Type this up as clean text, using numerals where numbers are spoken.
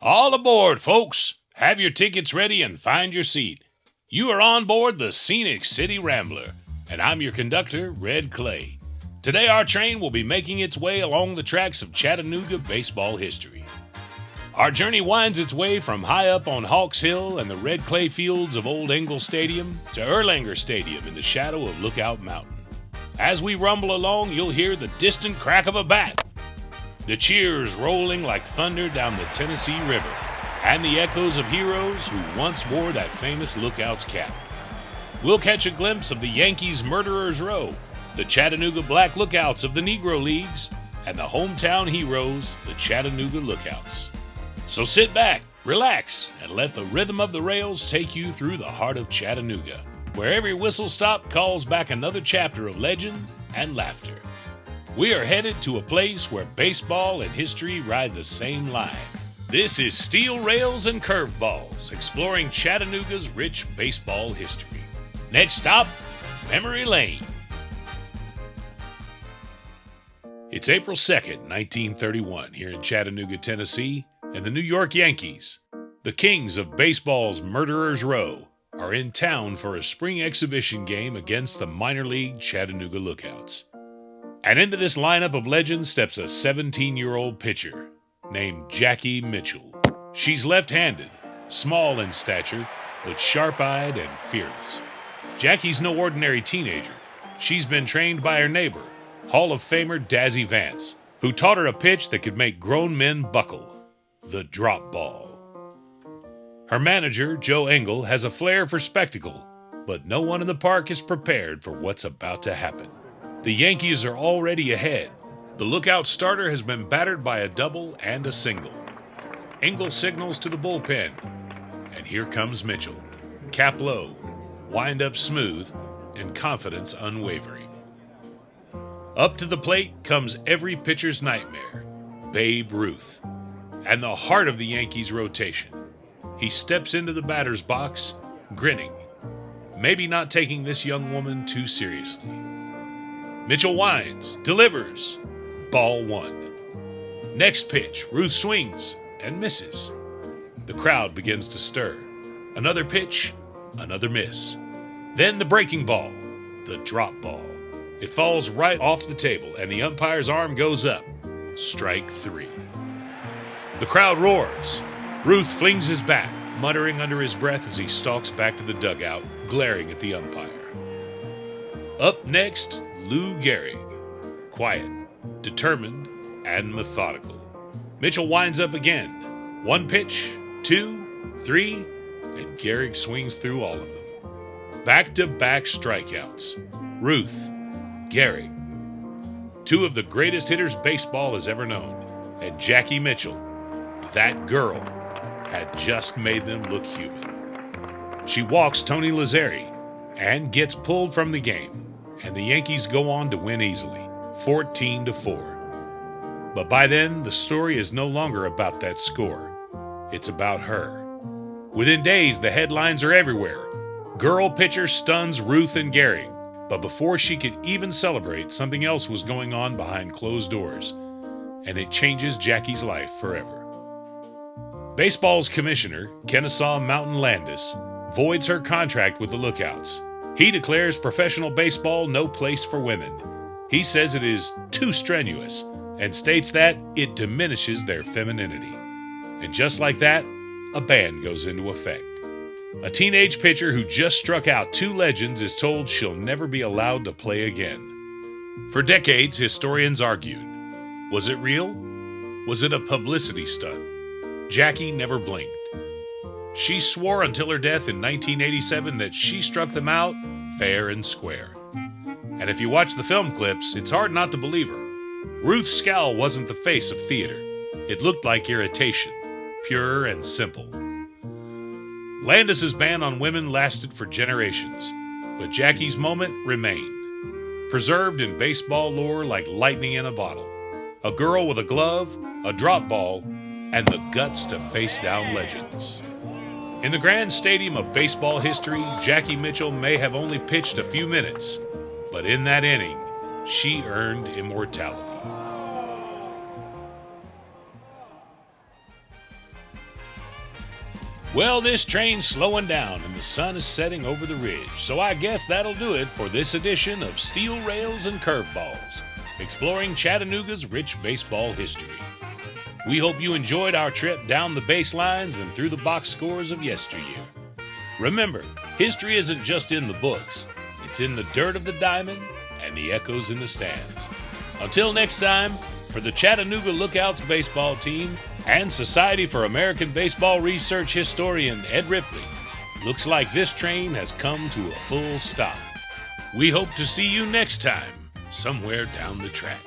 All aboard, folks! Have your tickets ready and find your seat. You are on board the Scenic City Rambler, and I'm your conductor, Red Clay. Today our train will be making its way along the tracks of Chattanooga baseball history. Our journey winds its way from high up on Hawks Hill and the red clay fields of Old Engel Stadium to Erlanger Stadium in the shadow of Lookout Mountain. As we rumble along, you'll hear the distant crack of a bat, the cheers rolling like thunder down the Tennessee River, and the echoes of heroes who once wore that famous Lookouts cap. We'll catch a glimpse of the Yankees' Murderers Row, the Chattanooga Black Lookouts of the Negro Leagues, and the hometown heroes, the Chattanooga Lookouts. So sit back, relax, and let the rhythm of the rails take you through the heart of Chattanooga, where every whistle stop calls back another chapter of legend and laughter. We are headed to a place where baseball and history ride the same line. This is Steel Rails and Curveballs, exploring Chattanooga's rich baseball history. Next stop, Memory Lane. It's April 2nd, 1931, here in Chattanooga, Tennessee, and the New York Yankees, the kings of baseball's Murderers Row, are in town for a spring exhibition game against the minor league Chattanooga Lookouts. And into this lineup of legends steps a 17-year-old pitcher named Jackie Mitchell. She's left-handed, small in stature, but sharp-eyed and fearless. Jackie's no ordinary teenager. She's been trained by her neighbor, Hall of Famer Dazzy Vance, who taught her a pitch that could make grown men buckle, the drop ball. Her manager, Joe Engel, has a flair for spectacle, but no one in the park is prepared for what's about to happen. The Yankees are already ahead. The Lookout starter has been battered by a double and a single. Engel signals to the bullpen, and here comes Mitchell. Cap low, wind up smooth, and confidence unwavering. Up to the plate comes every pitcher's nightmare, Babe Ruth, and the heart of the Yankees' rotation. He steps into the batter's box, grinning, maybe not taking this young woman too seriously. Mitchell winds, delivers, ball one. Next pitch, Ruth swings and misses. The crowd begins to stir. Another pitch, another miss. Then the breaking ball, the drop ball. It falls right off the table and the umpire's arm goes up. Strike three. The crowd roars. Ruth flings his bat, muttering under his breath as he stalks back to the dugout, glaring at the umpire. Up next, Lou Gehrig, quiet, determined, and methodical. Mitchell winds up again. One pitch, two, three, and Gehrig swings through all of them. Back-to-back strikeouts. Ruth, Gehrig, two of the greatest hitters baseball has ever known, and Jackie Mitchell, that girl, had just made them look human. She walks Tony Lazzeri and gets pulled from the game, and the Yankees go on to win easily, 14-4. But by then, the story is no longer about that score. It's about her. Within days, the headlines are everywhere. Girl pitcher stuns Ruth and Gehrig. But before she could even celebrate, something else was going on behind closed doors, and it changes Jackie's life forever. Baseball's commissioner, Kennesaw Mountain Landis, voids her contract with the Lookouts. He declares professional baseball no place for women. He says it is too strenuous and states that it diminishes their femininity. And just like that, a ban goes into effect. A teenage pitcher who just struck out two legends is told she'll never be allowed to play again. For decades, historians argued. Was it real? Was it a publicity stunt? Jackie never blinked. She swore until her death in 1987 that she struck them out fair and square. And if you watch the film clips, it's hard not to believe her. Ruth's scowl wasn't the face of theater. It looked like irritation, pure and simple. Landis's ban on women lasted for generations, but Jackie's moment remained, preserved in baseball lore like lightning in a bottle. A girl with a glove, a drop ball, and the guts to face down legends. In the grand stadium of baseball history, Jackie Mitchell may have only pitched a few minutes, but in that inning, she earned immortality. Well, this train's slowing down and the sun is setting over the ridge, so I guess that'll do it for this edition of Steel Rails and Curveballs, exploring Chattanooga's rich baseball history. We hope you enjoyed our trip down the baselines and through the box scores of yesteryear. Remember, history isn't just in the books. It's in the dirt of the diamond and the echoes in the stands. Until next time, for the Chattanooga Lookouts baseball team and Society for American Baseball Research historian Ed Ripley, looks like this train has come to a full stop. We hope to see you next time, somewhere down the track.